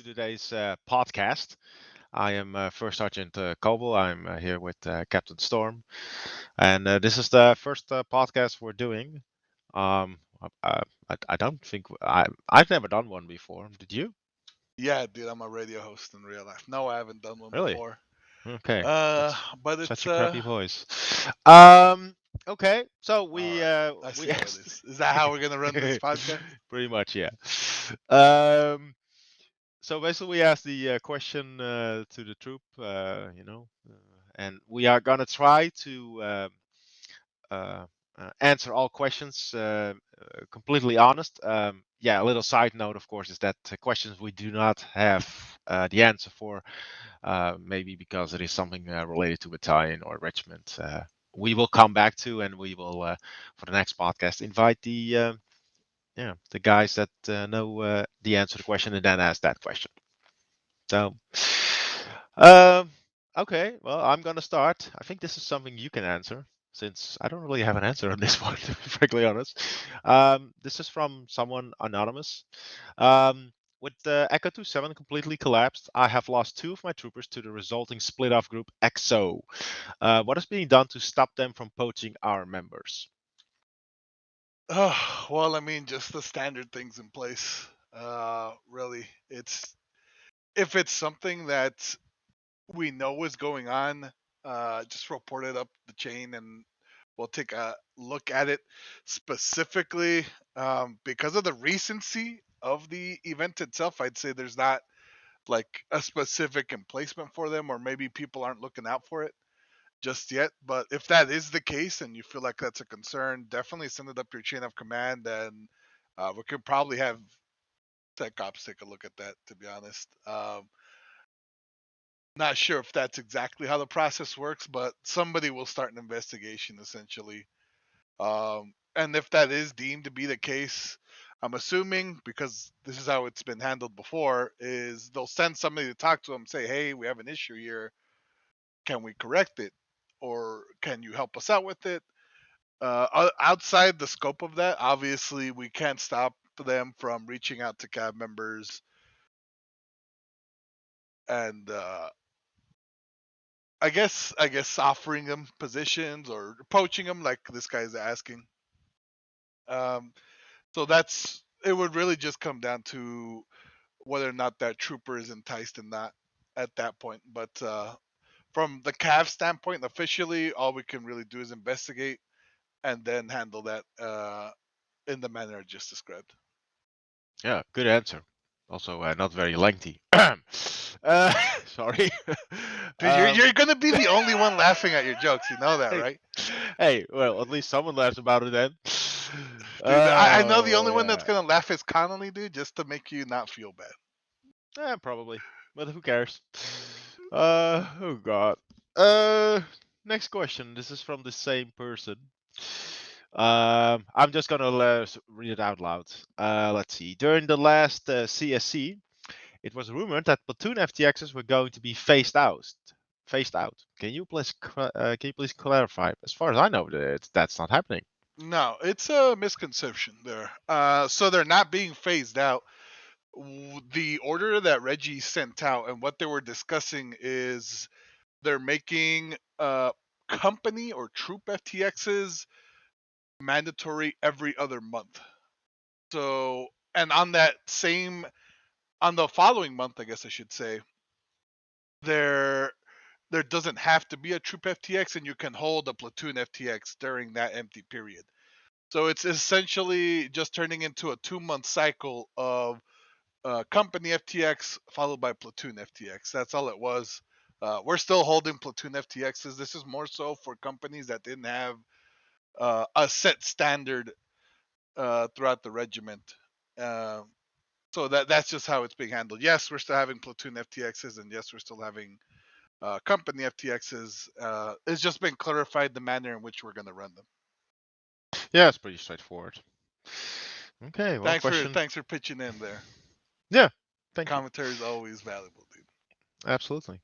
today's podcast. I am First Sergeant Cobel. I'm here with Captain Storm, and this is the first podcast we're doing. I don't think I've never done one before. Did you? Yeah, dude, I'm a radio host in real life. No, I haven't done one Really? before. Okay. Uh, That's but such it's a crappy voice. Um. Okay. So all we right. uh I we see how it asked. is. Is that how we're gonna run this podcast? Pretty much, yeah. Um. So basically, we asked the question to the troop, and we are gonna try to uh, answer all questions completely honest. Yeah, a little side note, of course, is that questions we do not have the answer for, maybe because it is something related to battalion or regiment. We will come back to, and we will, for the next podcast, invite the guys that know the answer to the question and then ask that question. So, um, okay, well, I'm gonna start. I think this is something you can answer, since I don't really have an answer on this one, to be frankly honest. This is from someone anonymous. With the Echo 27 completely collapsed, I have lost two of my troopers to the resulting split-off group EXO. What is being done to stop them from poaching our members? Well, I mean, just the standard things in place. Really, it's if it's something that we know is going on, just report it up the chain, and we'll take a look at it specifically. Because of the recency of the event itself, I'd say there's not like a specific emplacement for them, or maybe people aren't looking out for it just yet. But if that is the case and you feel like that's a concern, definitely send it up your chain of command, and we could probably have tech ops take a look at that. To be honest, not sure if that's exactly how the process works, but somebody will start an investigation essentially. And if that is deemed to be the case, I'm assuming, because this is how it's been handled before, is they'll send somebody to talk to them, say, "Hey, we have an issue here. Can we correct it, or can you help us out with it?" Outside the scope of that, obviously, we can't stop them from reaching out to cab members and I guess offering them positions or poaching them, like this guy's asking. Um, so that's it. Would really just come down to whether or not that trooper is enticed in that at that point. But from the CAV standpoint, officially, all we can really do is investigate and then handle that in the manner I just described. Yeah, good answer. Also, not very lengthy. Sorry. Dude, you're um, you're gonna be the only one laughing at your jokes. You know that, hey, right? hey, well, at least someone laughs about it then. Dude, I know the Oh only one that's yeah, gonna laugh is Connolly, dude, just to make you not feel bad. probably, but who cares? Oh god. Next question. This is from the same person. I'm just gonna read it out loud. Let's see. During the last CSC, it was rumored that platoon FTXs were going to be phased out. Phased out. Can you please clarify? As far as I know, that's not happening. No, it's a misconception there. So they're not being phased out. The order that Reggie sent out and what they were discussing is they're making company or troop FTXs mandatory every other month. So, and on the following month, I guess I should say, there there doesn't have to be a troop FTX, and you can hold a platoon FTX during that empty period. So it's essentially just turning into a 2 month cycle of company FTX followed by platoon FTX. That's all it was. We're still holding platoon FTXs. This is more so for companies that didn't have a set standard throughout the regiment. Uh, so that's just how it's being handled. Yes, we're still having platoon FTXs, and yes, we're still having company FTXs. It's just been clarified the manner in which we're going to run them. Yeah, it's pretty straightforward. Okay, well, question. Thanks for pitching in there. Yeah, thank you. Commentary is always valuable, dude. Absolutely.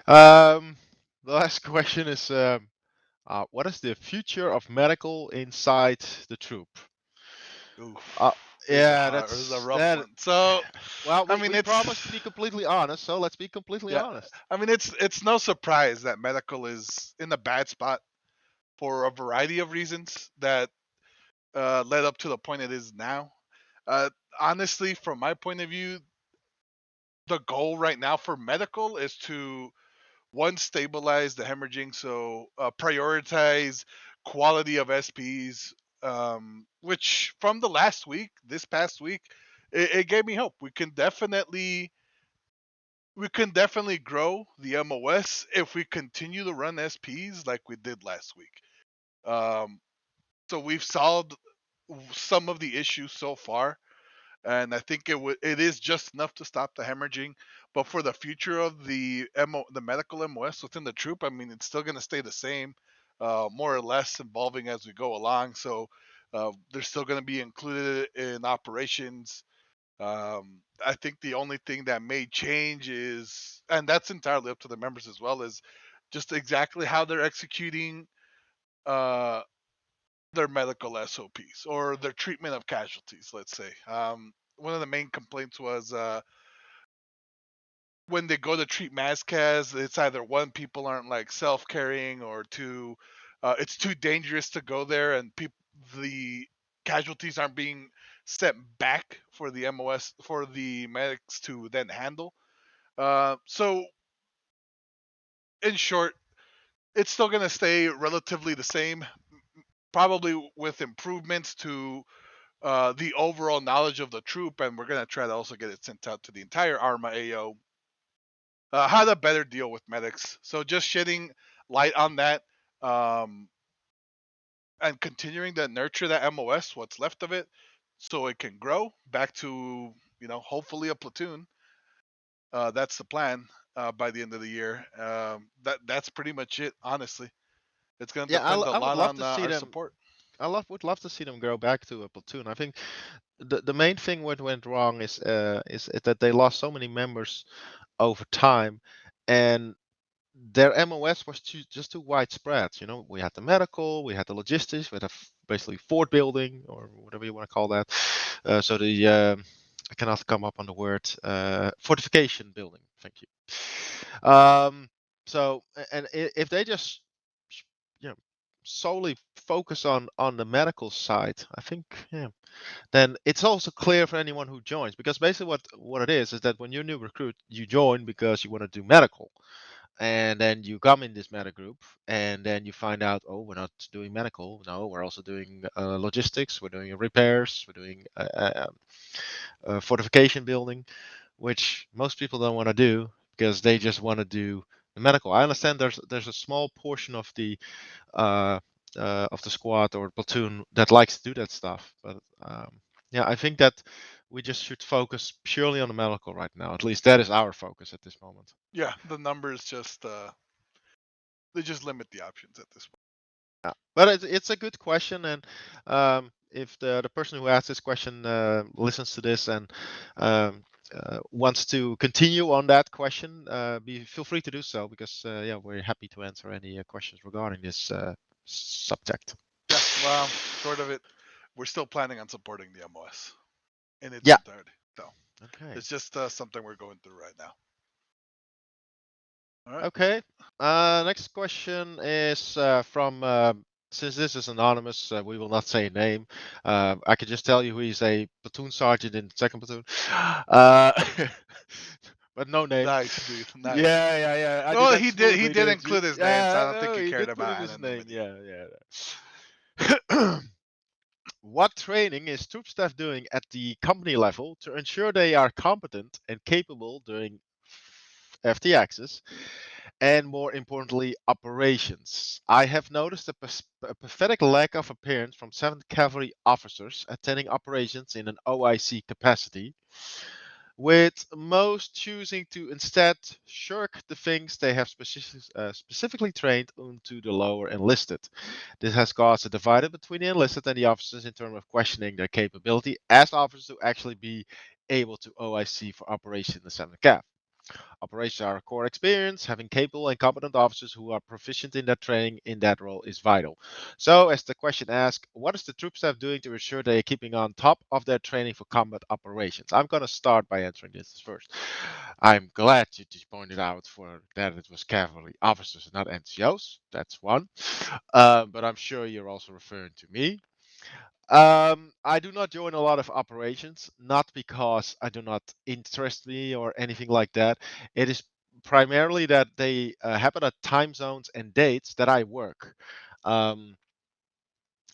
Um, the last question is, what is the future of medical inside the troop? Uh, Oof. Yeah, is a that's rough that. one. So, Well, I we, mean, we it's promised to be completely honest, so let's be completely yeah. honest. I mean, it's no surprise that medical is in a bad spot for a variety of reasons that led up to the point it is now. Uh, Honestly, from my point of view, the goal right now for medical is to one, stabilize the hemorrhaging, so prioritize quality of SPs, which from the last week, this past week, it gave me hope. We can definitely grow the MOS if we continue to run SPs like we did last week. Um, so we've solved some of the issues so far, and I think it is just enough to stop the hemorrhaging. But for the future of the medical MOS within the troop, I mean, it's still going to stay the same, more or less evolving as we go along. So they're still going to be included in operations. I think the only thing that may change is, and that's entirely up to the members as well, is just exactly how they're executing uh, their medical SOPs or their treatment of casualties, let's say. One of the main complaints was when they go to treat MASCAS, it's either one, people aren't like self carrying, or two, it's too dangerous to go there, and the casualties aren't being sent back for the MOS for the medics to then handle. So, in short, it's still going to stay relatively the same, probably with improvements to the overall knowledge of the troop, and we're going to try to also get it sent out to the entire ARMA AO. How to better deal with medics. So just shedding light on that, um, and continuing to nurture that MOS, what's left of it, so it can grow back to hopefully a platoon. That's the plan by the end of the year. That's pretty much it. Honestly, it's going to Yeah, depend a I would lot love on to see our them. support. Would love to see them go back to a platoon. I think the main thing what went wrong is that they lost so many members over time, and their MOS was just too widespread. You know, we had the medical, we had the logistics, we had basically fort building or whatever you want to call that. So the I cannot come up on the word fortification building. Thank you. So if they just you know solely focus on the medical side, I think yeah, then it's also clear for anyone who joins because basically what it is that when you're a new recruit, you join because you want to do medical and then you come in this meta group and then you find out, oh, we're not doing medical, no, we're also doing logistics, we're doing repairs, we're doing fortification building, which most people don't want to do because they just want to do the medical. I understand there's a small portion uh, of the squad or platoon that likes to do that stuff, but yeah, I think that we just should focus purely on the medical right now. At least that is our focus at this moment. Yeah, the numbers just they just limit the options at this point. Yeah, but it's a good question, and if the person who asked this question listens to this and wants to continue on that question, feel free to do so because yeah, we're happy to answer any questions regarding this subject. Yeah, well, short of it, we're still planning on supporting the MOS in its Yeah. entirety. So Okay. it's just something we're going through right now. All right. Okay. Next question is from. Since this is anonymous, we will not say a name. I can just tell you he's a platoon sergeant in second platoon, uh, but no name. Nice, dude. Nice. Yeah, yeah, yeah. I did Well, that he smoothly, did didn't you? include his name, so I Yeah, don't think oh, he he cared did put in about his name. anonymity. Yeah, yeah. What training is troop staff doing at the company level to ensure they are competent and capable during FT access? And more importantly, operations. I have noticed a pathetic lack of appearance from 7th Cavalry officers attending operations in an OIC capacity, with most choosing to instead shirk the things they have specifically trained onto the lower enlisted. This has caused a divide between the enlisted and the officers in terms of questioning their capability as officers to actually be able to OIC for operation in the 7th Cav. Operations are a core experience. Having capable and competent officers who are proficient in that training in that role is vital. So, as the question asks, what is the troop staff doing to ensure they are keeping on top of their training for combat operations? I'm going to start by answering this first. I'm glad you pointed out for that it was cavalry officers, not NCOs. That's one. But I'm sure you're also referring to me. I do not join a lot of operations, not because I do not interest me or anything like that. It is primarily that they happen at time zones and dates that I work. Um,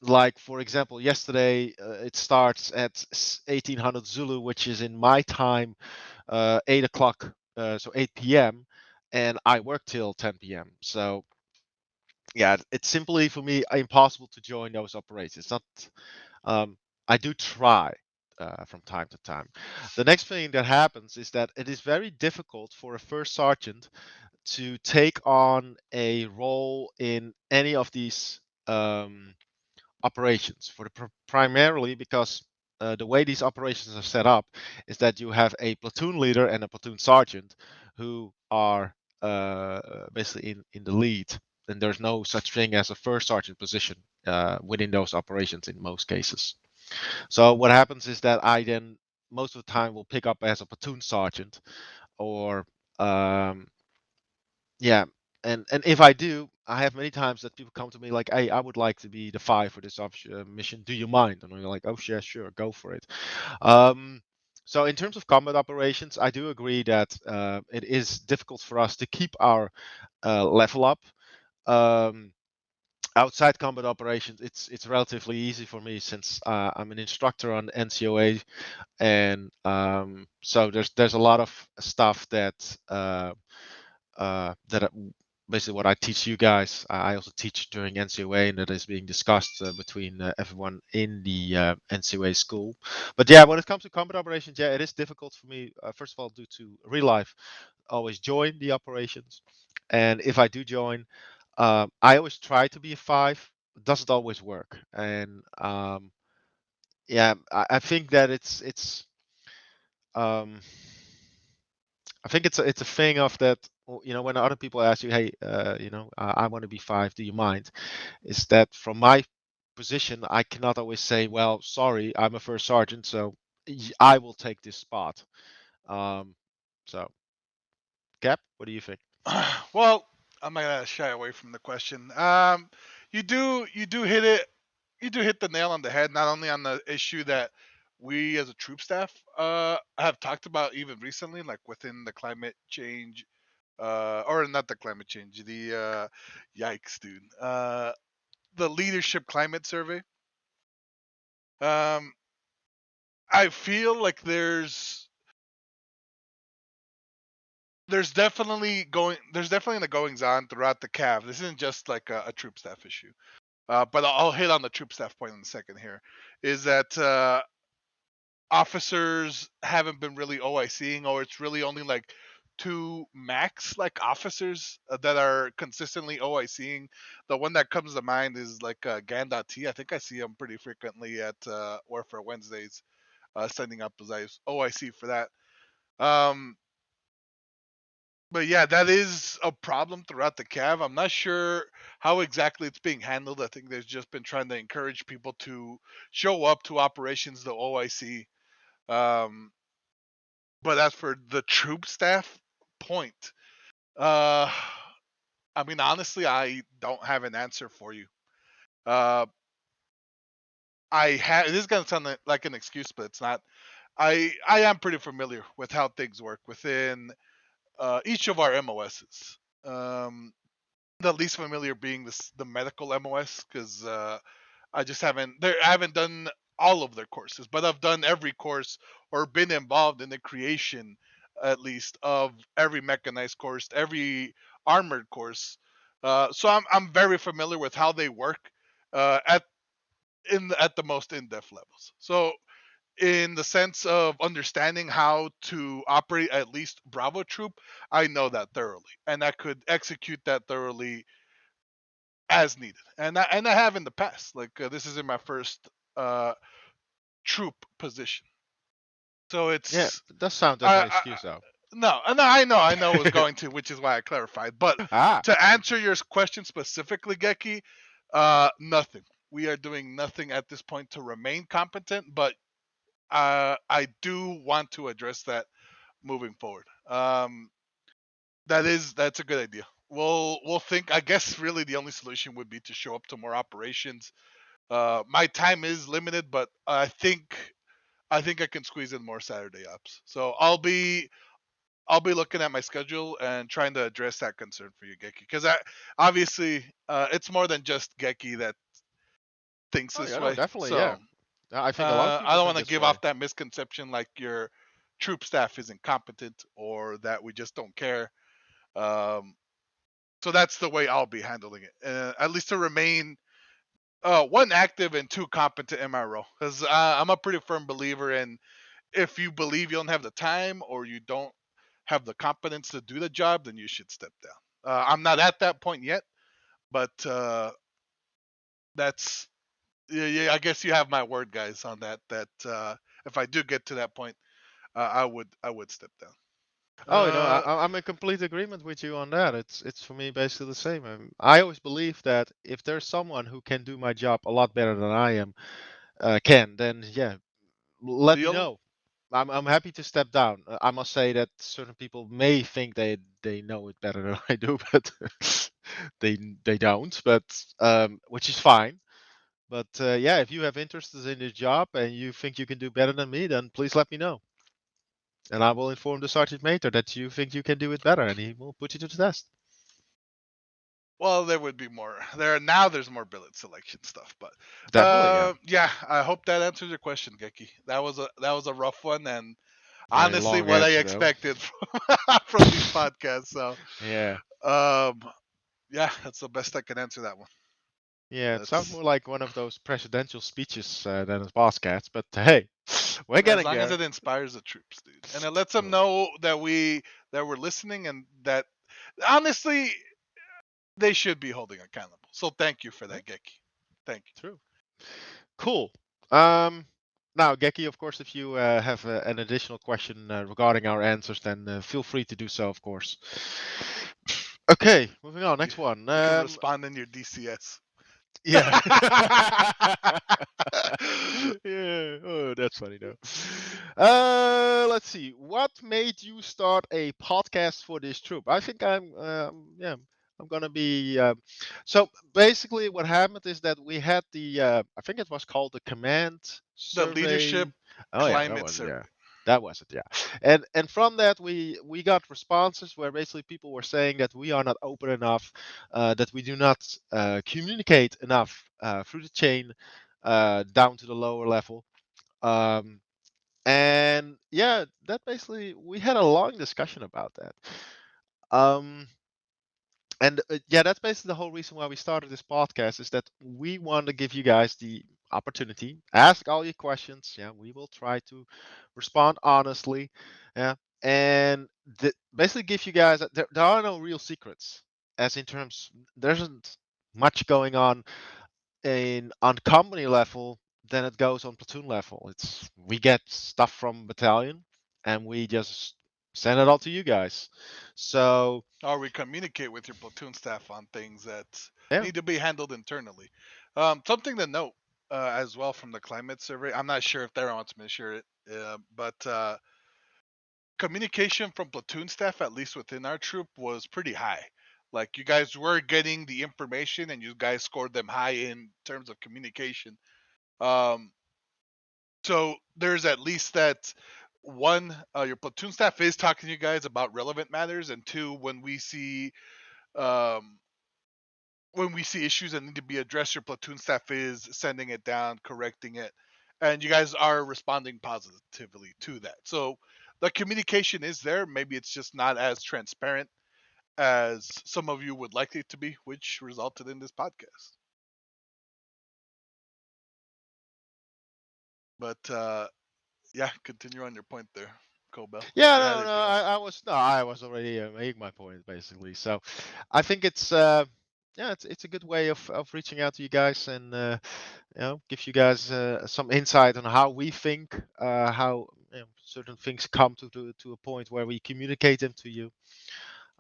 like for example, yesterday it starts at 1800 Zulu, which is in my time 8 o'clock, so 8 p.m., and I work till 10 p.m. So yeah, it's simply for me impossible to join those operations. It's not um, I do try from time to time. The next thing that happens is that it is very difficult for a first sergeant to take on a role in any of these operations. Primarily because the way these operations are set up is that you have a platoon leader and a platoon sergeant who are basically in the lead, and there's no such thing as a first sergeant position within those operations in most cases. So what happens is that I then most of the time will pick up as a platoon sergeant or um, yeah, and if I do, I have many times that people come to me like, "Hey, I would like to be the five for this mission. Do you mind?" And I'm like, "Oh, yeah, sure, go for it." Um, so in terms of combat operations, I do agree that it is difficult for us to keep our level up. Um, Outside combat operations, it's relatively easy for me since I'm an instructor on NCOA, and so there's a lot of stuff that basically what I teach you guys. I also teach during NCOA, and that is being discussed between everyone in the NCOA school. But yeah, when it comes to combat operations, yeah, it is difficult for me. First of all, due to real life, always join the operations, and if I do join, I always try to be a five. It doesn't always work, and yeah, I think that um, I think it's a thing of that. When other people ask you, "Hey, I want to be five. Do you mind?" Is that from my position, I cannot always say, "Well, sorry, I'm a first sergeant, so I will take this spot." Um, so, Cap, what do you think? Well, I'm not gonna shy away from the question. You do hit it. You do hit the nail on the head. Not only on the issue that we as a troop staff have talked about even recently, like within the climate change, or not the climate change, the yikes, dude, the leadership climate survey. Um, I feel like there's definitely the goings on throughout the CAV. This isn't just like a troop staff issue. But I'll hit on the troop staff point in a second here. Is that officers haven't been really OICing, or it's really only like two max like officers that are consistently OICing. The one that comes to mind is like Gan.T. I think I see him pretty frequently at Warfare Wednesdays, sending up as OIC for that. Um, but yeah, that is a problem throughout the CAV. I'm not sure how exactly it's being handled. I think they've just been trying to encourage people to show up to operations the OIC. Um, but as for the troop staff point, uh, I mean, honestly, I don't have an answer for you. Uh, I have. This is gonna sound like an excuse, but it's not. I am pretty familiar with how things work within each of our MOSs. The least familiar being the medical MOS, because I haven't done all of their courses, but I've done every course or been involved in the creation at least of every mechanized course, every armored course. So I'm very familiar with how they work at the most in-depth levels. So in the sense of understanding how to operate at least Bravo Troop, I know that thoroughly, and I could execute that thoroughly as needed, and I have in the past. Like this is in my first uh, troop position, so Yeah, it's it does sound as an I, I excuse though. No, no, I know it was going to, which is why I clarified. But Ah, to answer your question specifically, Geki, nothing. We are doing nothing at this point to remain competent, but I do want to address that moving forward. That's a good idea. We'll think. I guess really the only solution would be to show up to more operations. My time is limited, but I think I can squeeze in more Saturday ops. So I'll be looking at my schedule and trying to address that concern for you, Geki, because obviously it's more than just Geki that thinks oh this yeah, no, way. definitely, yeah. So I think a lot of I people don't think want to this give way. off that misconception like your troop staff is incompetent or that we just don't care. Um, so that's the way I'll be handling it, at least to remain one active and two competent MRO. Because I'm a pretty firm believer in if you believe you don't have the time or you don't have the competence to do the job, then you should step down. I'm not at that point yet, but that's yeah. I guess you have my word, guys, on that. That if I do get to that point, I would step down. Oh, you know, Uh, I'm in complete agreement with you on that. It's for me basically the same. I always believe that if there's someone who can do my job a lot better than I am, then yeah, let the me only know. I'm happy to step down. I must say that certain people may think they know it better than I do, but they they don't. But which is fine. But yeah, if you have interest in this job and you think you can do better than me, then please let me know, and I will inform the sergeant major that you think you can do it better, and he will put you to the test. well, there would be more. There's more billet selection stuff, but Definitely, yeah. yeah. I hope that answers your question, Geki. That was a rough one, and Very honestly, long what I answer though. expected from these podcasts. So, Yeah. um, yeah, that's the best I can answer that one. Yeah, it sounds That's more like one of those presidential speeches than a boss cats, but hey, we're as getting long as there. it inspires the troops, dude, and it lets them True. know that we're listening and that honestly they should be holding accountable. So thank you for Yeah, that, Geki. Thank you. true. Cool. Um, Now, Geki, of course, if you have an additional question regarding our answers, then feel free to do so, of course. Okay, moving on. You, Next one. you can respond in your DCS. Yeah. Yeah. Oh, that's funny though. Let's see. What made you start a podcast for this troop? I think yeah, I'm gonna be. So basically, what happened is that we had the. I think it was called the command The leadership survey. Oh yeah, that climate was it. Yeah. survey. That was it, yeah. And from that we got responses where basically people were saying that we are not open enough, that we do not communicate enough through the chain down to the lower level. Um, and yeah, that basically we had a long discussion about that. Um, and yeah, that's basically the whole reason why we started this podcast is that we want to give you guys the opportunity, ask all your questions. Yeah, we will try to respond honestly. Yeah, and basically give you guys there are no real secrets, as in terms there isn't much going on company level than it goes on platoon level. It's we get stuff from battalion and we just send it all to you guys. So Or we communicate with your platoon staff on things that yeah, need to be handled internally. Something to note as well from the climate survey. I'm not sure if Darren wants me to share it, but communication from platoon staff, at least within our troop, was pretty high. Like you guys were getting the information, and you guys scored them high in terms of communication. Um, so there's at least that one, your platoon staff is talking to you guys about relevant matters, and two, um, when we see issues that need to be addressed, your platoon staff is sending it down, correcting it, and you guys are responding positively to that. So the communication is there. Maybe it's just not as transparent as some of you would like it to be, which resulted in this podcast. But yeah, continue on your point there, Cobel. yeah, Go ahead no, if you want. I was already making my point basically. So I think it's yeah, it's a good way of reaching out to you guys and give you guys some insight on how we think, how certain things come to a point where we communicate them to you.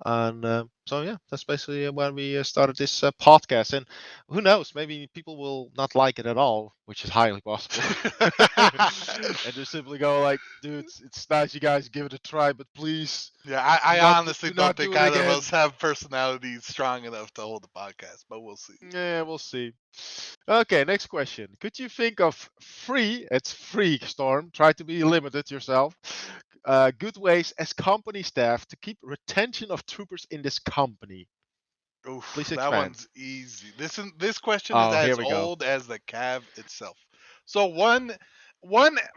And so yeah, that's basically when we started this podcast. And who knows, maybe people will not like it at all, which is highly possible. And just simply go like, dude, it's nice you guys give it a try, but please Yeah, do I not honestly do don't not think do it either of again. us have personalities strong enough to hold a podcast, but we'll see. Yeah, we'll see. Okay, next question. Could you think of three, it's free, Storm, try to be limited yourself, good ways as company staff to keep retention of troopers in this company? Oof, Please that expand. one's easy. This question is Oh, here as we go. old as the Cav itself. So one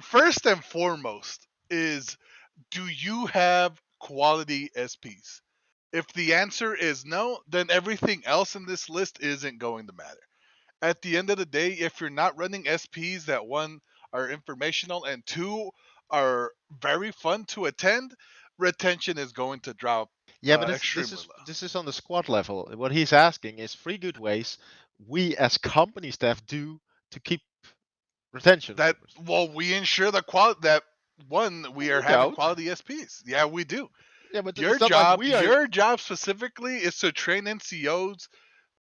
first and foremost is, do you have quality SPs? If the answer is no, then everything else in this list isn't going to matter. At the end of the day, if you're not running SPs that one are informational and two are very fun to attend, retention is going to drop Yeah, but extremely low. this is on the squad level. What he's asking is three good ways we as company staff do to keep retention of That troopers. well, we ensure the quality that one we are We having don't. quality SPs. Yeah, we do. Yeah, but it's not like we are. Your job specifically is to train NCOs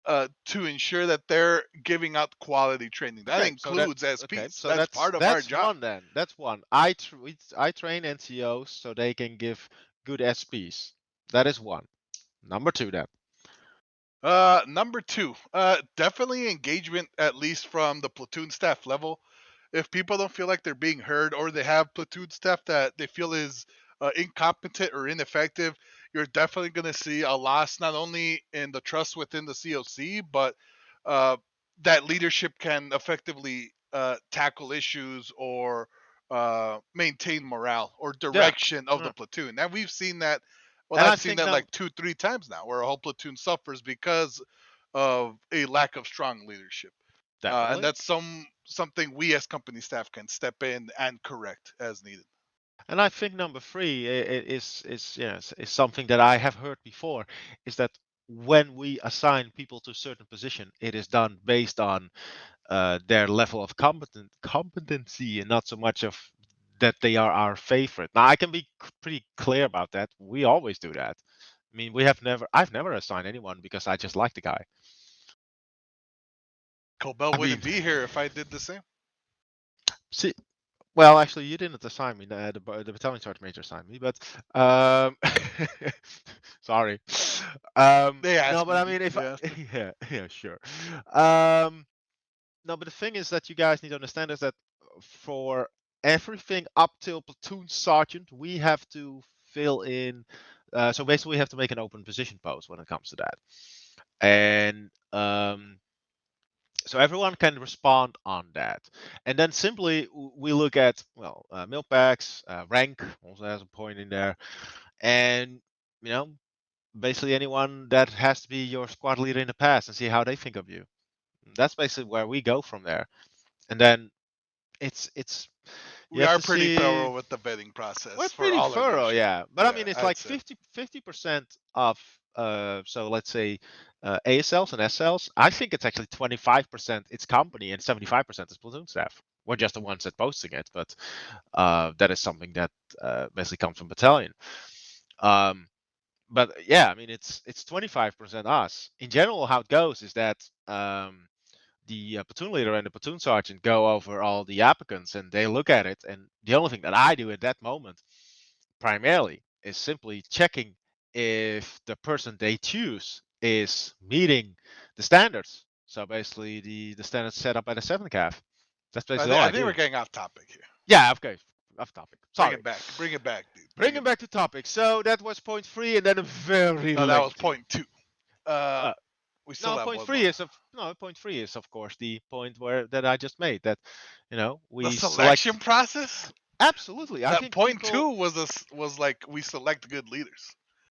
to ensure that they're giving out quality training. That Okay, so that includes okay, SPs. so That's part of our that's job. one then. That's one. I train NCOs so they can give good SPs. That is one. Number two then. Number two, definitely engagement, at least from the platoon staff level. If people don't feel like they're being heard, or they have platoon staff that they feel is incompetent or ineffective, you're definitely going to see a loss not only in the trust within the COC, but uh, that leadership can effectively tackle issues or maintain morale or Yeah. direction of the Yeah. platoon. And we've seen that. Well, And I I've seen think that now like 2, 3 times now, where a whole platoon suffers because of a lack of strong leadership. And definitely. that's something we as company staff can step in and correct as needed. And I think number three is yes is something that I have heard before is that when we assign people to a certain position, it is done based on their level of competency and not so much of that they are our favorite. Now I can be pretty clear about that. We always do that. I mean, I've never assigned anyone because I just like the guy. Cobel I mean, wouldn't be here if I did the same. see, well, actually, you didn't assign me. The battalion sergeant major assigned me, but um, sorry. They No, asked but me. I mean, if I, They asked me. yeah, yeah, sure. Um, no, but the thing is that you guys need to understand is that for everything up till platoon sergeant, we have to fill in. So basically, we have to make an open position post when it comes to that, and so everyone can respond on that. And then simply we look at, well, mil packs, rank also has a point in there. And, you know, basically anyone that has to be your squad leader in the past and see how they think of you. That's basically where we go from there. And then it's you We have are to pretty see. thorough with the vetting We're process for pretty all our thorough, leadership. yeah. But I Yeah, mean, it's I'd like say. 50% of so let's say ASLs and SLs. I think it's actually 25% it's company and 75% is platoon staff. We're just the ones that posting it, but that is something that basically comes from battalion. Um, but yeah, I mean, it's 25% us. In general, how it goes is that the platoon leader and the platoon sergeant go over all the applicants and they look at it. And the only thing that I do at that moment, primarily, is simply checking if the person they choose is meeting the standards. So basically, the standards set up at a 7 calf. That's basically all I I think we're do. getting off topic here. Yeah, okay, off topic. Bring Sorry. it back. Bring it back, dude. Bring Bring it it back back. to topic. So that was point three, and then a very No, that was lengthy. point two. Uh, Uh, we still no, have point one three more. is of no point three is of course the point where that I just made that The we selection select process. absolutely. I That think point people two was like we select good leaders.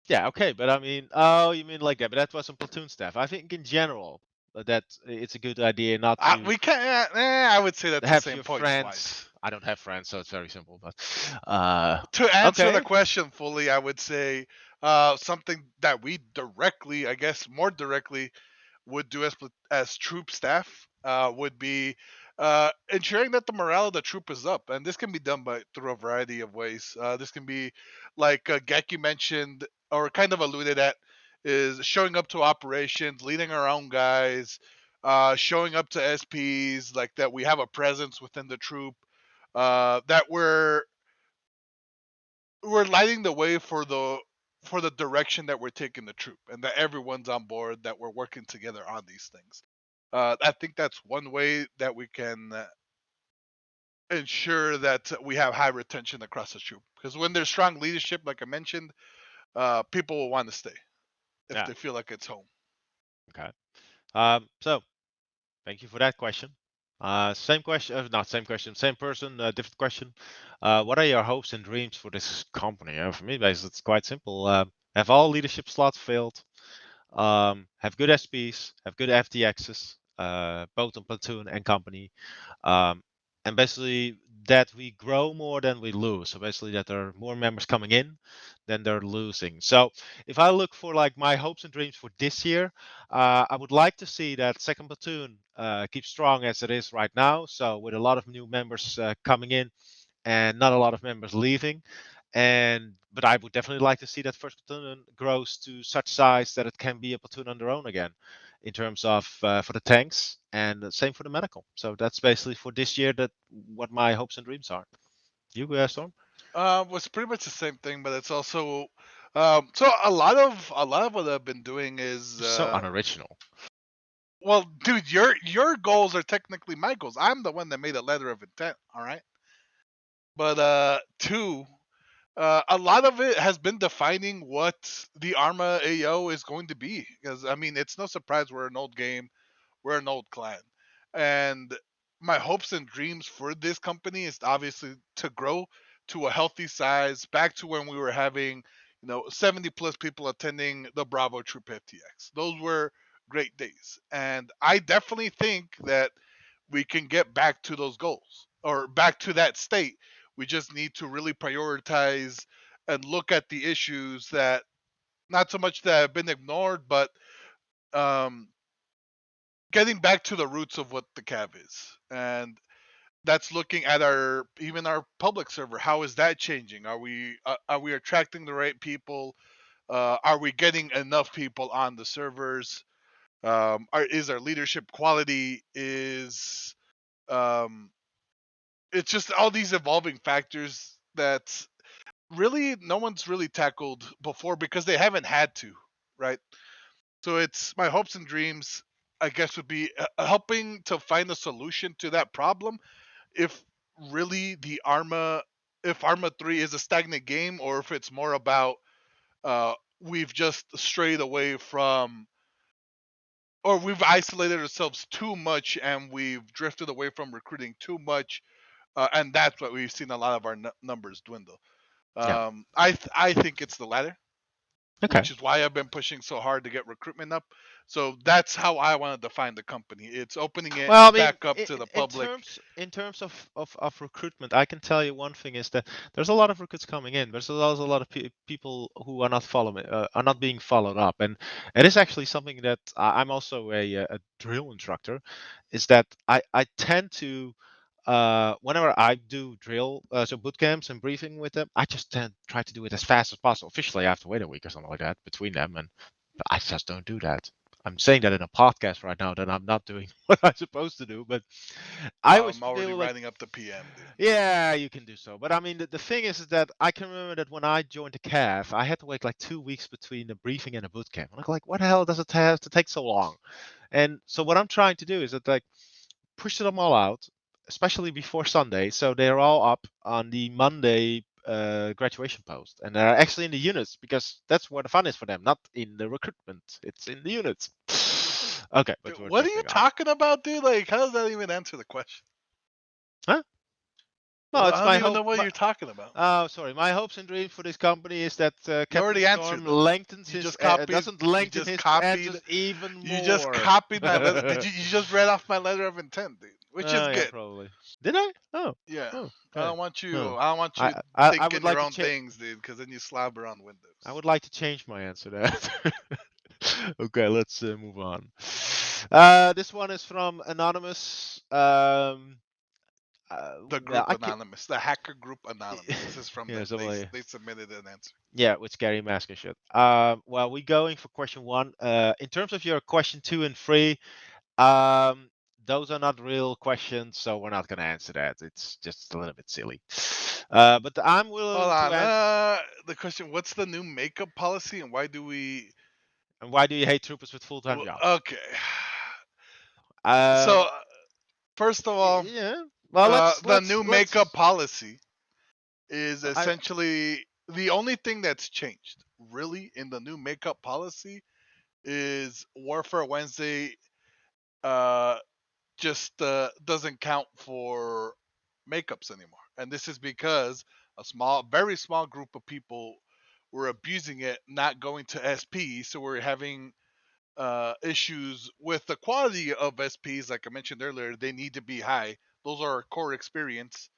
yeah okay, but I mean oh you mean like that, but that was on platoon staff. I think in general that it's a good idea not to We can't. I would say that's the have same your point friends. twice. I don't have friends, so it's very simple. But uh, To answer the okay, question fully, I would say something that we directly, I guess, more directly would do as troop staff would be ensuring that the morale of the troop is up, and this can be done by through a variety of ways. This can be like Geki mentioned or kind of alluded at, is showing up to operations, leading our own guys, showing up to SPs, like that we have a presence within the troop, that we're lighting the way for the direction that we're taking the troop, and that everyone's on board, that we're working together on these things. I think that's one way that we can ensure that we have high retention across the troop. Because when there's strong leadership, like I mentioned, people will want to stay if Yeah. they feel like it's home. Okay. So thank you for that question. Same question, not same question, same person, different question. What are your hopes and dreams for this company? For me, basically, it's quite simple. Have all leadership slots filled, have good SPs, have good FTXs, both on platoon and company, um, and basically that we grow more than we lose. So basically that there are more members coming in than they're losing. So if I look for like my hopes and dreams for this year, I would like to see that second platoon keep strong as it is right now. So with a lot of new members coming in and not a lot of members leaving. And but I would definitely like to see that first platoon grows to such size that it can be a platoon on their own again, in terms of for the tanks, and the same for the medical. So that's basically for this year that what my hopes and dreams are. You, Storm? Was pretty much the same thing, but it's also so a lot of what I've been doing is You're so unoriginal. well, dude, your goals are technically my goals. I'm the one that made a letter of intent. All right, but two, a lot of it has been defining what the Arma AO is going to be. Because I mean, it's no surprise we're an old game, we're an old clan, and my hopes and dreams for this company is obviously to grow to a healthy size, back to when we were having, 70 plus people attending the Bravo Troop FTX. Those were great days, and I definitely think that we can get back to those goals or back to that state. We just need to really prioritize and look at the issues that not so much that have been ignored, but um, getting back to the roots of what the Cav is. And that's looking at our even our public server. How is that changing? Are we attracting the right people? Are we getting enough people on the servers? Is our leadership quality? Is um, it's just all these evolving factors that really no one's really tackled before because they haven't had to, right? So it's my hopes and dreams, I guess, would be helping to find a solution to that problem. If really if Arma 3 is a stagnant game, or if it's more about we've just strayed away from, or we've isolated ourselves too much and we've drifted away from recruiting too much, and that's what we've seen a lot of our numbers dwindle. Yeah. I think it's the latter, Okay. which is why I've been pushing so hard to get recruitment up. So that's how I want to define the company. It's opening it Well, I mean, back up to the public. in terms of recruitment, I can tell you one thing is that there's a lot of recruits coming in. There's also a lot of people who are not following, are not being followed up, and it is actually something that I'm also a drill instructor. Is that I tend to whenever I do drill, so boot camps and briefing with them, I just try to do it as fast as possible. Officially, I have to wait a week or something like that between them, and I just don't do that. I'm saying that in a podcast right now that I'm not doing what I'm supposed to do, but I always I'm already feel like, writing up the PM, dude. yeah, you can do so. But I mean, the thing is that I can remember that when I joined the CAF, I had to wait like 2 weeks between the briefing and the boot camp. I'm like, what the hell does it have to take so long? And so what I'm trying to do is that like push them all out, especially before Sunday, so they're all up on the Monday graduation post, and they're actually in the units because that's where the fun is for them, not in the recruitment. It's in the units. Okay, but we're What are you drifting off. talking about, dude? Like, how does that even answer the question? Huh? No, Well, I it's don't my even hope. know what you're talking about. Oh, sorry. My hopes and dreams for this company is that You Captain already Storm answered them. lengthens You his just copied. doesn't You lengthen just his copied. answers even You just more. copied my letter. Did you? You just read off my letter of intent, dude. Which is Yeah, good. probably. Did I? Oh, Yeah. oh, I okay. don't want you. Oh, I don't want I, you I would thinking like your to own change. things, dude. Because then you slobber on I Windows. would like to change my answer to that. Okay, let's move on. This one is from Anonymous. The Well, group I can. anonymous, the hacker group anonymous. This is from Yeah, them. something like, They submitted an answer. yeah, with scary mask and shit. Well, we going for question one. In terms of your question two and three, um, those are not real questions, so we're not gonna answer that. It's just a little bit silly. But I'm Hold willing to on. answer. The question: what's the new makeup policy, and why do we? And why do you hate troopers with full-time jobs? Okay. So Um, first of all, yeah. Well, the new makeup let's. policy is I essentially the only thing that's changed, really, in the new makeup policy is Warfare Wednesday uh, just doesn't count for makeups anymore. And this is because very small group of people were abusing it, not going to SP. So we're having issues with the quality of SPs. Like I mentioned earlier, they need to be high. Those are our core experience.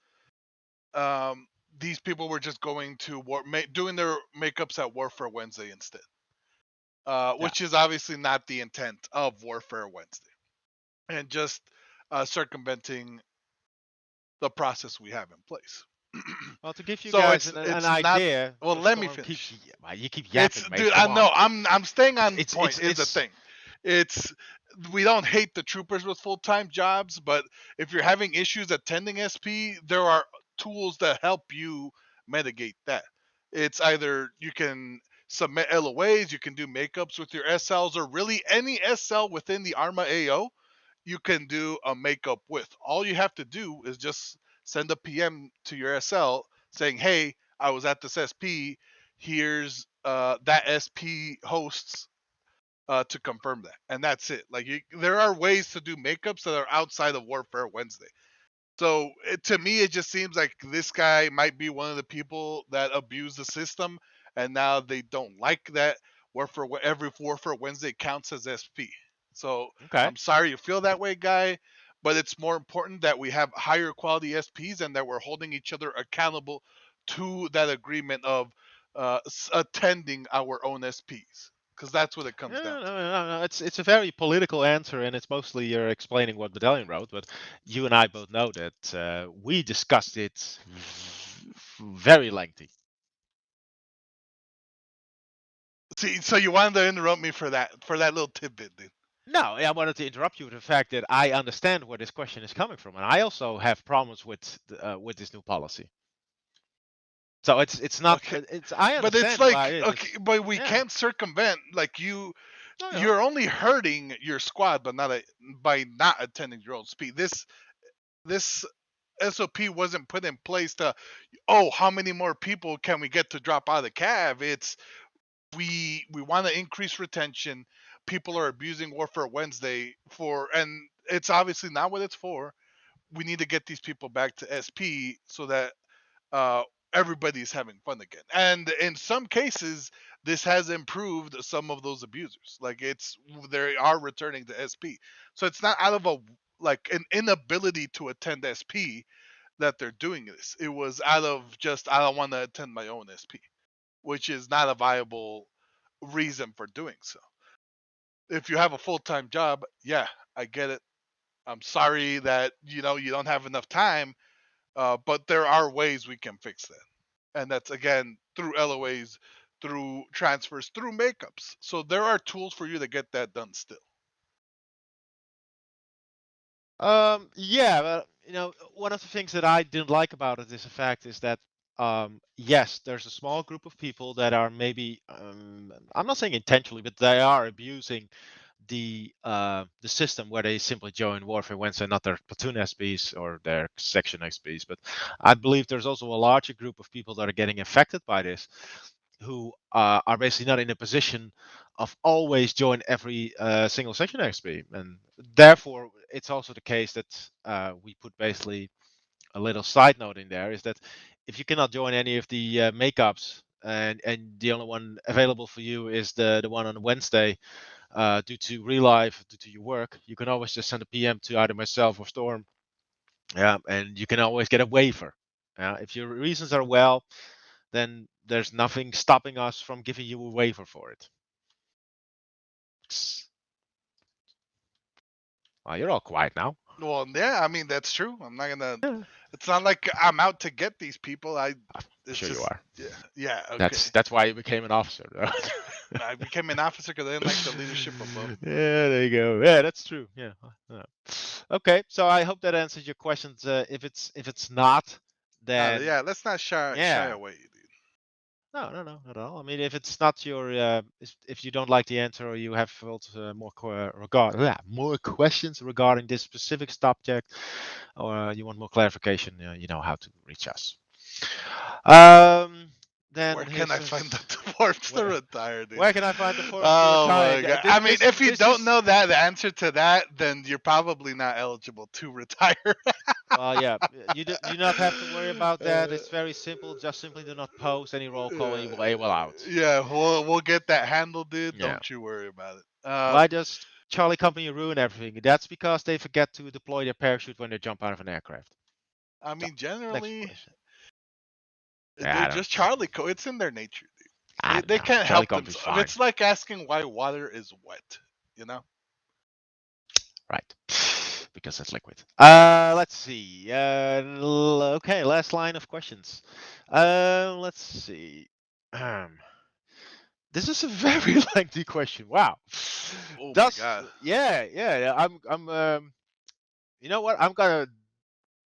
Um, these people were just going to doing their makeups at Warfare Wednesday instead, Yeah. which is obviously not the intent of Warfare Wednesday, and just circumventing the process we have in place. Well, to give you So guys it's an not. idea, Well, because let me Storm finish. keeps. Well, you keep It's yapping, mate. dude. Come I on. know. I'm staying It's on it's point. it's Is the it's. thing. It's we don't hate the troopers with full time jobs, but if you're having issues attending SP, there are tools that help you mitigate that. It's either you can submit LOAs, you can do makeups with your SLs, or really any SL within the Arma AO, you can do a makeup with. All you have to do is just send a PM to your SL saying, "Hey, I was at this SP. Here's that SP hosts to confirm that," and that's it. Like there are ways to do makeups that are outside of Warfare Wednesday. So to me, it just seems like this guy might be one of the people that abuse the system, and now they don't like that every Warfare Wednesday counts as SP. So Okay. I'm sorry you feel that way, guy, but it's more important that we have higher quality SPs and that we're holding each other accountable to that agreement of attending our own SPs, because that's what it No, comes down no, to. no, no, no. It's a very political answer, and it's mostly you're explaining what Battalion wrote. But you and I both know that we discussed it very lengthy. See, so you wanted to interrupt me for that little tidbit, dude. No, I wanted to interrupt you with the fact that I understand where this question is coming from, and I also have problems with this new policy. So it's not Okay, it's I but it's understand why like it is. okay, but we Yeah. can't circumvent like Oh yeah. you're only hurting your squad, but not by not attending your own speed. This SOP wasn't put in place to how many more people can we get to drop out of the cav. It's we want to increase retention. People are abusing Warfare Wednesday and it's obviously not what it's for. We need to get these people back to SP so that uh, everybody's having fun again. And in some cases, this has improved some of those abusers. Like they are returning to SP. So it's not out of an inability to attend SP that they're doing this. It was out of just I don't want to attend my own SP, which is not a viable reason for doing so. If you have a full time job, yeah, I get it. I'm sorry that you don't have enough time, but there are ways we can fix that, and that's again through LOAs, through transfers, through makeups. So there are tools for you to get that done still. Yeah, but one of the things that I didn't like about it is the fact is that yes, there's a small group of people that are maybe I'm not saying intentionally, but they are abusing the system where they simply join Warfare Wednesday, not their platoon SPs or their section SPs. But I believe there's also a larger group of people that are getting affected by this, who are basically not in a position of always join every single section XP, and therefore it's also the case that we put basically a little side note in there is that if you cannot join any of the makeups and the only one available for you is the one on Wednesday due to real life, due to your work, you can always just send a PM to either myself or Storm, yeah, and you can always get a waiver. If your reasons are well, then there's nothing stopping us from giving you a waiver for it. Well, you're all quiet now. Well, yeah, I mean that's true. I'm not gonna. Yeah, It's not like I'm out to get these people. I'm It's sure you just. are. Yeah. Yeah. Okay. That's why you became an officer, though. I became an officer because I didn't like the leadership above. Yeah, there you go. Yeah, that's true. Yeah. Okay, so I hope that answers your questions. If it's not, then Yeah. Let's not shy yeah. away, dude. No, no, no, not at all. I mean, if it's not your, if you don't like the answer or you have felt more questions regarding this specific subject, or you want more clarification, you know how to reach us. Um, then Where can here's I find the dwarves to where retire, dude? where can I find the forms to Oh retire? my god! I mean, if you This don't is know the answer to that, then you're probably not eligible to retire. well, yeah. You do not have to worry about that. It's very simple. Just simply do not post any roll call, and Yeah, you will out. yeah, we'll get that handled, dude. Yeah. Don't you worry about it. Why does Charlie Company ruin everything? That's because they forget to deploy their parachute when they jump out of an aircraft. I So, mean, next generally, question. Yeah, they're I don't. just Charlie. It's in their nature, dude. I They don't they know. can't Charlie help Company's themselves. fine, It's like asking why water is wet. You know. right? Because it's liquid. Let's see. Okay, last line of questions. Let's see. Um, this is a very lengthy question. Wow. Oh my Does god. yeah. You know what? I'm gonna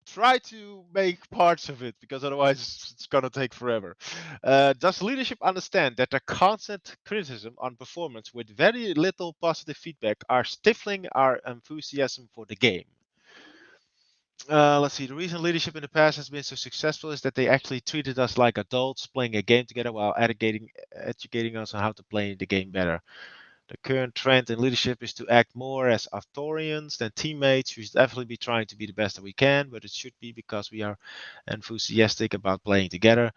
try to make parts of it because otherwise it's gonna take forever. Does leadership understand that the constant criticism on performance with very little positive feedback are stifling our enthusiasm for the game? Let's see. The reason leadership in the past has been so successful is that they actually treated us like adults playing a game together while educating us on how to play the game better. The current trend in leadership is to act more as authorians than teammates. We should definitely be trying to be the best that we can, but it should be because we are enthusiastic about playing together.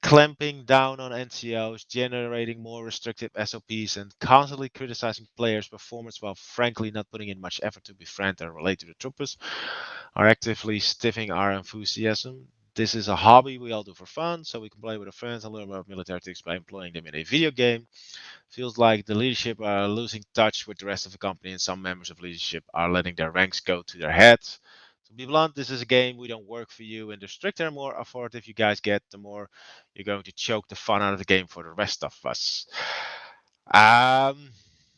Clamping down on NCOs, generating more restrictive SOPs, and constantly criticizing players' performance while frankly not putting in much effort to befriend and relate to the troopers are actively stiffing our enthusiasm. This is a hobby we all do for fun, so we can play with our friends and learn about military tactics by employing them in a video game. Feels like the leadership are losing touch with the rest of the company, and some members of leadership are letting their ranks go to their heads. To be blunt, this is a game. We don't work for you, and the stricter and more authoritative you guys get, the more you're going to choke the fun out of the game for the rest of us. Um,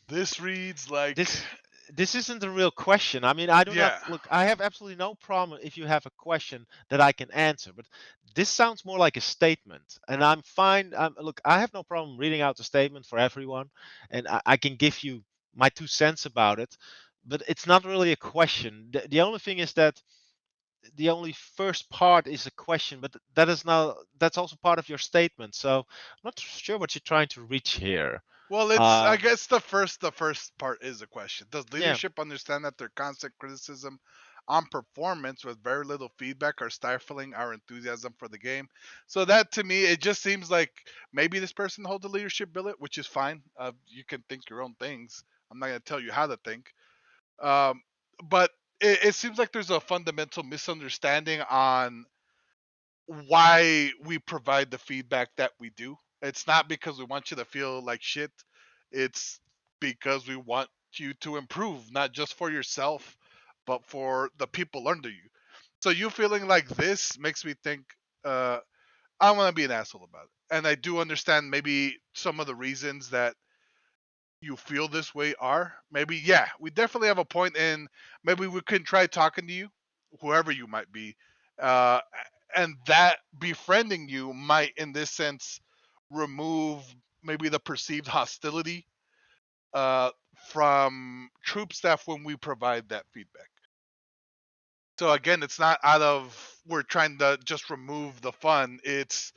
This reads like. this this isn't a real question. I mean, I do not Yeah. look. I have absolutely no problem if you have a question that I can answer, but this sounds more like a statement, and I'm fine. Look, I have no problem reading out the statement for everyone, and I can give you my 2 cents about it, but it's not really a question. The only thing is that the only first part is a question, but that is now that's also part of your statement. So I'm not sure what you're trying to reach here. Well, it's I Um, guess the first part is a question. Does yeah. leadership understand that their constant criticism on performance with very little feedback are stifling our enthusiasm for the game? So that to me, it just seems like maybe this person holds a leadership billet, which is fine. You can think your own things. I'm not going to tell you how to think. Um, but it seems like there's a fundamental misunderstanding on why we provide the feedback that we do. It's not because we want you to feel like shit. It's because we want you to improve, not just for yourself, but for the people under you. So you feeling like this makes me think uh, I want to be an asshole about it. And I do understand maybe some of the reasons that you feel this way are. Maybe, yeah, we definitely have a point in maybe we can try talking to you, whoever you might be. Uh, and that befriending you might, in this sense, remove maybe the perceived hostility uh, from troop staff when we provide that feedback. So again, it's not out of we're trying to just remove the fun. It's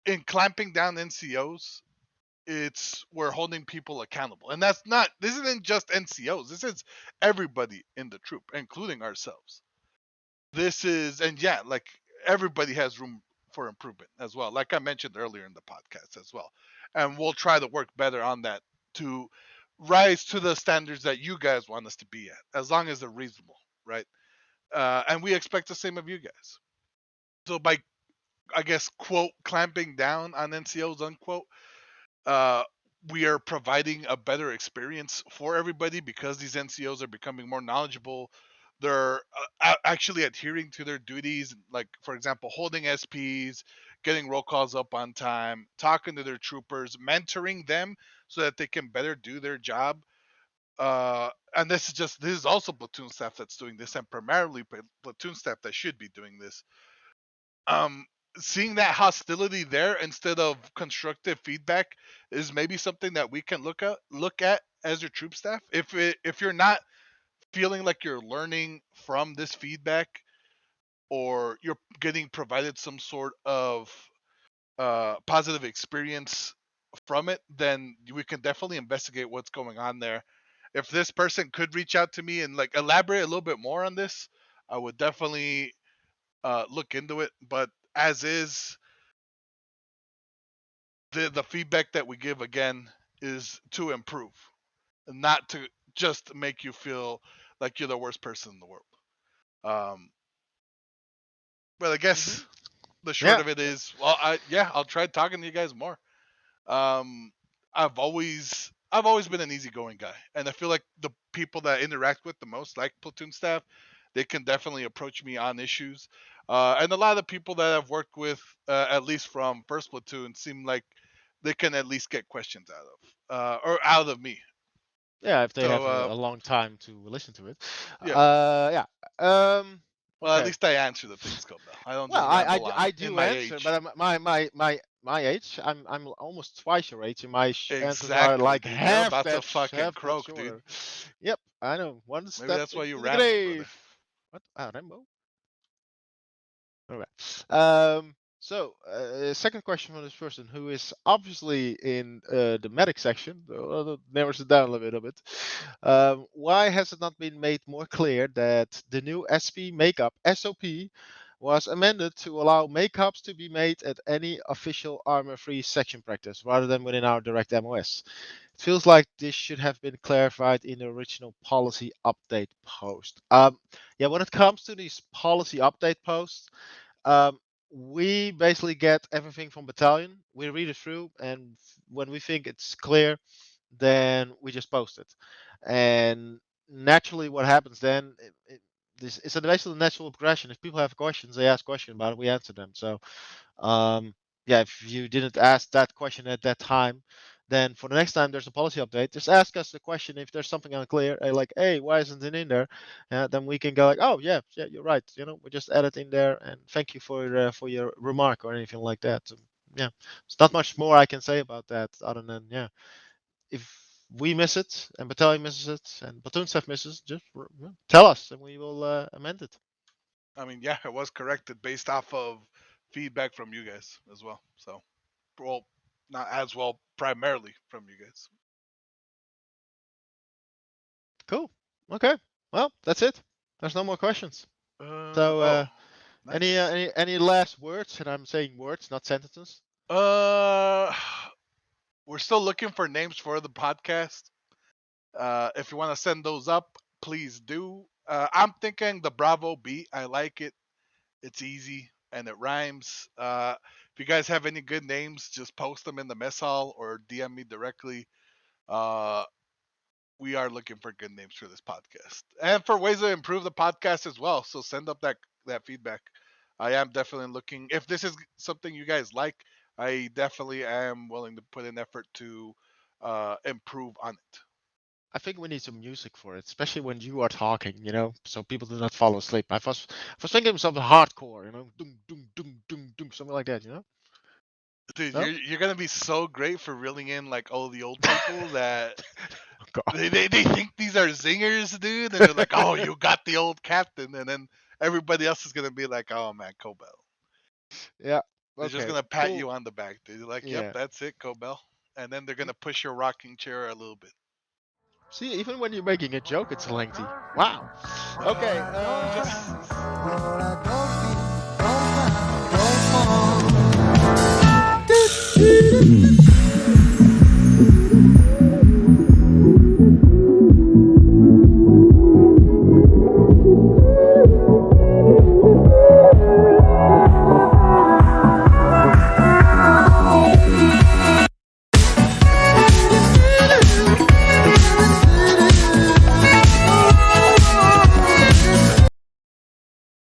in clamping down NCOs. It's we're holding people accountable, and that's not. This isn't just NCOs. This is everybody in the troop, including ourselves. This is, and yeah, like everybody has room for improvement as well. Like I mentioned earlier in the podcast as well, and we'll try to work better on that to rise to the standards that you guys want us to be at, as long as they're reasonable, right? And we expect the same of you guys. So by, I guess, quote, clamping down on NCOs, unquote, uh, we are providing a better experience for everybody because these NCOs are becoming more knowledgeable. They're actually adhering to their duties, like, for example, holding SPs, getting roll calls up on time, talking to their troopers, mentoring them so that they can better do their job. And this is also platoon staff that's doing this, and primarily platoon staff that should be doing this. um Seeing that hostility there instead of constructive feedback is maybe something that we can look at as your troop staff. If you're not feeling like you're learning from this feedback, or you're getting provided some sort of positive experience from it, then we can definitely investigate what's going on there. If this person could reach out to me and like elaborate a little bit more on this, I would definitely look into it. But as is, the feedback that we give again is to improve, not to just make you feel like you're the worst person in the world. Um, but I Hmm. guess the short Yeah. of it is, well, I'll try talking to you guys more. Um, I've always been an easygoing guy, and I feel like the people that I interact with the most, like platoon staff, they can definitely approach me on issues. And a lot of the people that I've worked with, at least from first platoon, seem like they can at least get questions or out of me. Yeah, if they So have a long time to listen to it. yeah, Yeah. Um. well, at Okay. least I answer the things, Cobel. I don't Well, just ramble on I in do my answer, but age. my age, I'm almost twice your age, and my answers are Exactly, like dude. You're about to fucking half that croak, dude. shorter. Yep, I know. One Maybe step that's why you into the ramble, brother. grave. What? Ah, Rambo. Okay. So, second question from this person who is obviously in the medic section, narrows it down a little bit. Why has it not been made more clear that the new SP makeup SOP was amended to allow makeups to be made at any official armor-free section practice rather than within our direct MOS? It feels like this should have been clarified in the original policy update post. Yeah, when it comes to these policy update posts, um, we basically get everything from battalion. We read it through, and when we think it's clear, then we just post it. And naturally, what happens then? This is a basically natural progression. If people have questions, they ask questions about it. We answer them. So um, yeah, if you didn't ask that question at that time, then for the next time there's a policy update, just ask us the question if there's something unclear, like, hey, why isn't it in there? Then we can go like, oh yeah, yeah, you're right. We just add it in there, and thank you for your remark or anything like that. Yeah, there's not much more I can say about that other than yeah, if we miss it and battalion misses it and platoon staff misses, just tell us and we will amend it. I mean, yeah, it was corrected based off of feedback from you guys as well. So, well, not as well, primarily from you guys. Cool. Okay. Well, that's it. There's no more questions. So, Oh, nice. any last words? And I'm saying words, not sentences. Uh, we're still looking for names for the podcast. If you want to send those up, please do. I'm thinking the Bravo beat. I like it. It's easy and it rhymes. If you guys have any good names, just post them in the mess hall or DM me directly. Uh, we are looking for good names for this podcast and for ways to improve the podcast as well. So send up that feedback. I am definitely looking. If this is something you guys like, I definitely am willing to put in effort to improve on it. I think we need some music for it, especially when you are talking, so people do not fall asleep. I was thinking of something hardcore, doom, doom, doom, doom, doom, something like that. Dude, No? you're gonna be so great for reeling in like all the old people that Oh, God. they think these are zingers, dude, and they're like, "Oh, you got the old captain," and then everybody else is gonna be like, "Oh man, Cobel." Yeah. They're just Okay. gonna pat Cool. you on the back, dude. They're like, "Yep, Yeah. that's it, Cobel," and then they're gonna push your rocking chair a little bit. See, even when you're making a joke, it's lengthy. Wow. Okay. Just But I don't feel